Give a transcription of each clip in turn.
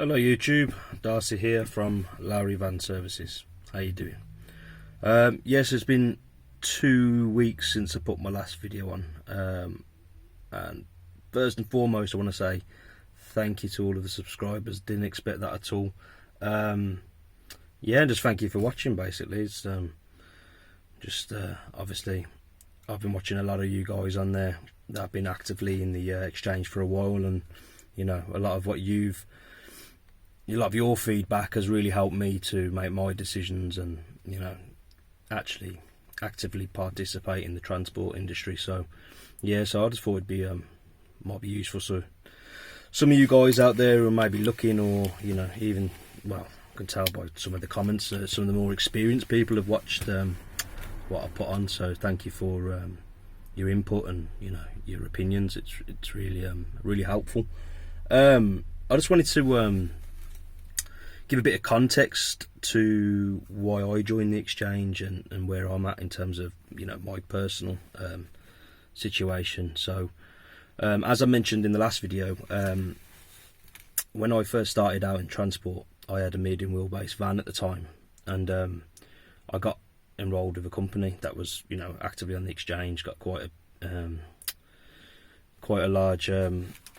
Hello YouTube, Darcy here from Lowry Van Services. How you doing? Yes, it's been 2 weeks since I put my last video on, and first and foremost I want to say thank you to all of the subscribers. Didn't expect that at all. Yeah, and just thank you for watching. Basically, it's obviously I've been watching a lot of you guys on there that have been actively in the exchange for a while, and you know, a lot of your feedback has really helped me to make my decisions and, you know, actually actively participate in the transport industry. So yeah, so I just thought it'd be might be useful. So some of you guys out there who may be looking, or you know, even, well, I can tell by some of the comments, some of the more experienced people have watched what I put on. So thank you for your input and, you know, your opinions. It's really helpful. I just wanted to give a bit of context to why I joined the exchange and where I'm at in terms of, you know, my personal situation. So as I mentioned in the last video, when I first started out in transport, I had a medium wheelbase van at the time, and I got enrolled with a company that was, you know, actively on the exchange, got quite a large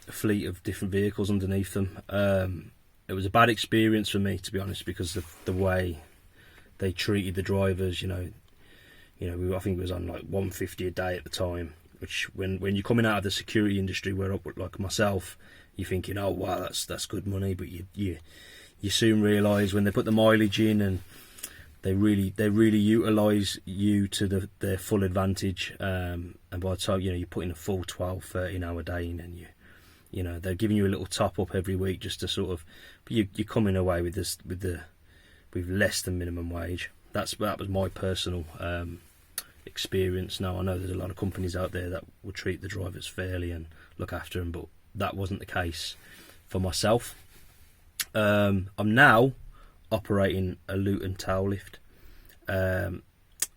fleet of different vehicles underneath them. It was a bad experience for me, to be honest, because of the way they treated the drivers. You know, I think it was on like 150 a day at the time, which when you're coming out of the security industry, where like myself, you're thinking, oh wow, that's good money, but you soon realise when they put the mileage in and they really utilise you to their full advantage, and by the time, you know, you put in a full 12-13 hour day in, and you know, they're giving you a little top up every week just to sort of, you're coming away with less than minimum wage. That was my personal experience. Now I know there's a lot of companies out there that will treat the drivers fairly and look after them, but that wasn't the case for myself. I'm now operating a Luton tail lift.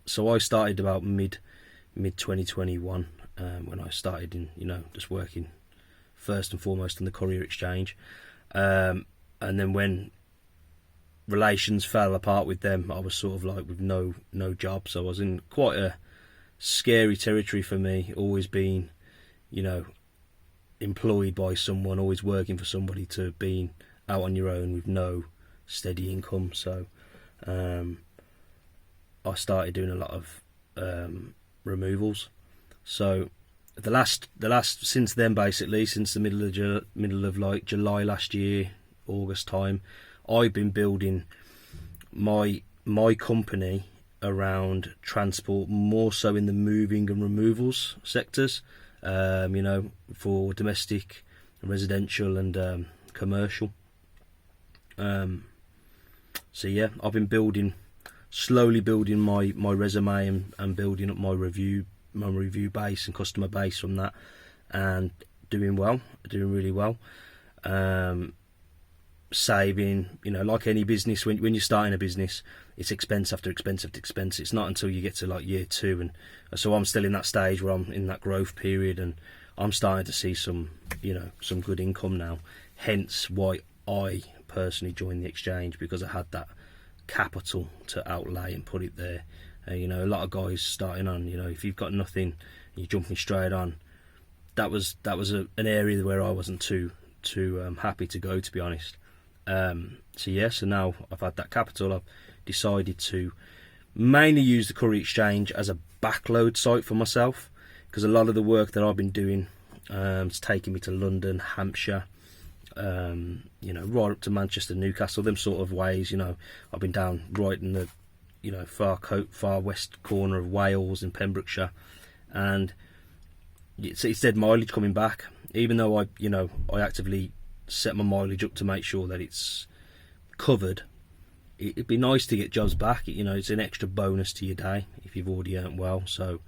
So I started about mid 2021 when I started in, you know, just working first and foremost on the courier exchange, and then when relations fell apart with them, I was sort of like with no job. So I was in quite a scary territory for me, always being, you know, employed by someone, always working for somebody, to being out on your own with no steady income. So I started doing a lot of removals. So the last since then, basically since the middle of like July last year, August time, I've been building my company around transport, more so in the moving and removals sectors, you know, for domestic, residential and commercial. So yeah, I've been slowly building my resume and building up my review base and customer base from that, and doing really well. Saving, you know, like any business, when you're starting a business, it's expense after expense after expense. It's not until you get to like year 2, and so I'm still in that stage where I'm in that growth period, and I'm starting to see some good income now. Hence why I personally joined the exchange, because I had that capital to outlay and put it there. You know, a lot of guys starting on, you know, if you've got nothing, you're jumping straight on. That was an area where I wasn't too happy to go, to be honest. So yeah, so now I've had that capital, I've decided to mainly use the courier exchange as a backload site for myself, because a lot of the work that I've been doing is taking me to London, Hampshire, you know, right up to Manchester, Newcastle, them sort of ways. You know, I've been down right in the, you know, far west corner of Wales in Pembrokeshire, and it's dead mileage coming back. Even though I actively set my mileage up to make sure that it's covered, it'd be nice to get jobs back. You know, it's an extra bonus to your day if you've already earned well. So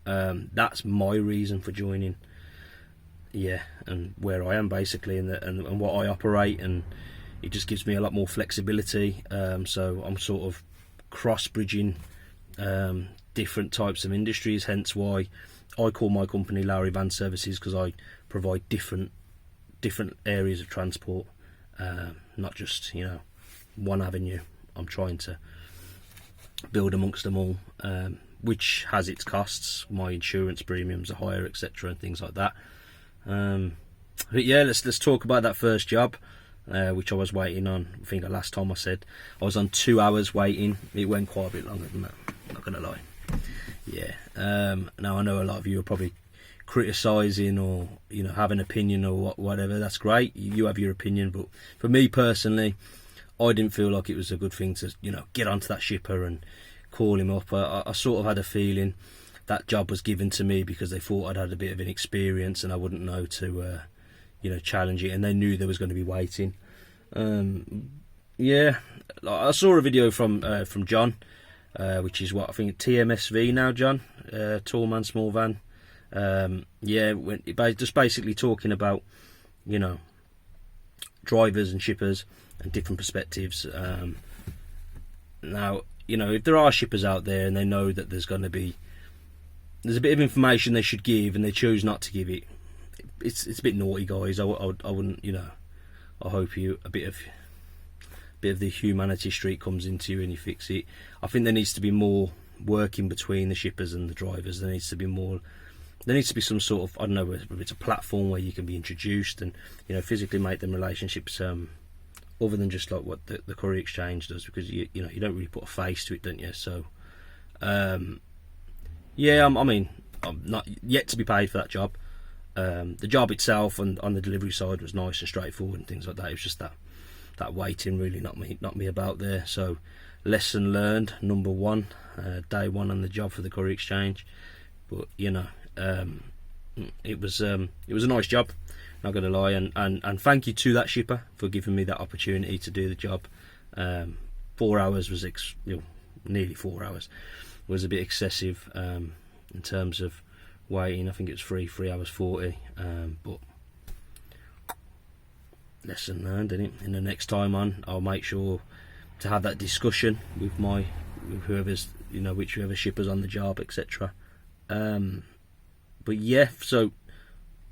that's my reason for joining. Yeah, and where I am basically, and what I operate, and it just gives me a lot more flexibility. So I'm sort of cross-bridging different types of industries, hence why I call my company Lowry Van Services, because I provide different areas of transport, not just, you know, one avenue. I'm trying to build amongst them all, which has its costs. My insurance premiums are higher, etc., and things like that. But yeah, let's talk about that first job, which I was waiting on. I think the last time I said I was on 2 hours waiting. It went quite a bit longer than that, not gonna lie. Yeah. Now I know a lot of you are probably criticising or, you know, have an opinion or whatever. That's great, you have your opinion, but for me personally, I didn't feel like it was a good thing to, you know, get onto that shipper and call him up. I sort of had a feeling that job was given to me because they thought I'd had a bit of an experience and I wouldn't know to you know, challenge it, and they knew there was going to be waiting. Yeah, I saw a video from John, which is what I think TMSV now, John, Tall Man Small Van. Yeah, just basically talking about, you know, drivers and shippers and different perspectives. Now, you know, if there are shippers out there and they know that there's a bit of information they should give and they choose not to give it, it's a bit naughty, guys. I wouldn't, you know, I hope a bit of the humanity streak comes into you and you fix it. I think there needs to be more working between the shippers and the drivers. There needs to be some sort of, I don't know, whether it's a platform where you can be introduced and, you know, physically make them relationships, other than just like what the Courier Exchange does, because you know, you don't really put a face to it, don't you? So yeah, I mean, I'm not yet to be paid for that job. The job itself on the delivery side was nice and straightforward and things like that. It was just that waiting really knocked me about there. So lesson learned, number one, day one on the job for the Courier Exchange. But you know, it was a nice job, not gonna lie, and thank you to that shipper for giving me that opportunity to do the job. 4 hours was nearly 4 hours was a bit excessive in terms of waiting. I think it was 3 hours 40, but lesson learned, isn't it? And the next time on, I'll make sure to have that discussion with whoever's, you know, whichever shipper's on the job, etc. But yeah, so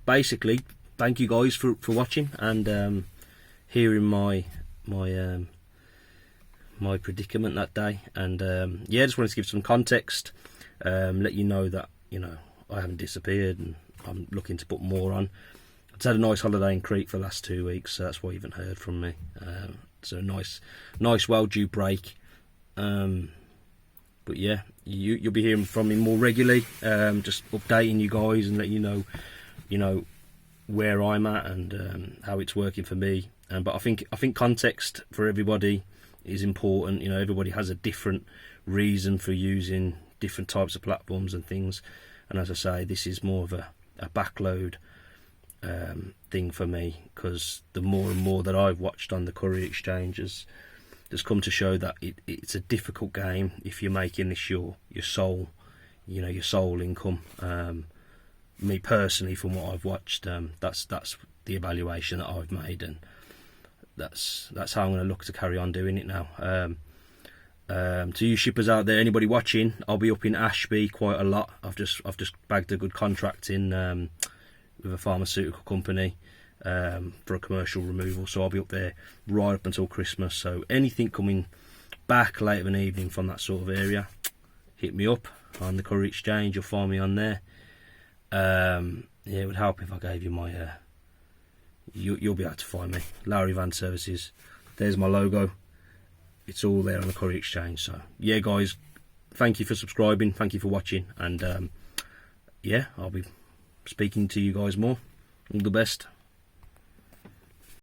basically, thank you guys for watching and hearing my predicament that day. And yeah, just wanted to give some context, let you know that, you know, I haven't disappeared and I'm looking to put more on. I've had a nice holiday in Crete for the last 2 weeks, so that's why you haven't heard from me. So nice well due break. But yeah, you'll be hearing from me more regularly, just updating you guys and letting you know where I'm at and how it's working for me. But I think context for everybody is important. You know, everybody has a different reason for using different types of platforms and things. And as I say, this is more of a backload thing for me, because the more and more that I've watched on the Courier Exchange has come to show that it's a difficult game if you're making this your sole, you know, your sole income. Me personally, from what I've watched, that's the evaluation that I've made, and that's how I'm going to look to carry on doing it now. To you shippers out there, anybody watching, I'll be up in Ashby quite a lot. I've just bagged a good contract in with a pharmaceutical company for a commercial removal, so I'll be up there right up until Christmas. So anything coming back late of an evening from that sort of area, hit me up on the Courier Exchange. You'll find me on there. Yeah, it would help if I gave you my you'll be able to find me, Lowry Van Services. There's my logo. It's all there on the Courier Exchange. So yeah, guys, thank you for subscribing, thank you for watching, and yeah, I'll be speaking to you guys more. All the best.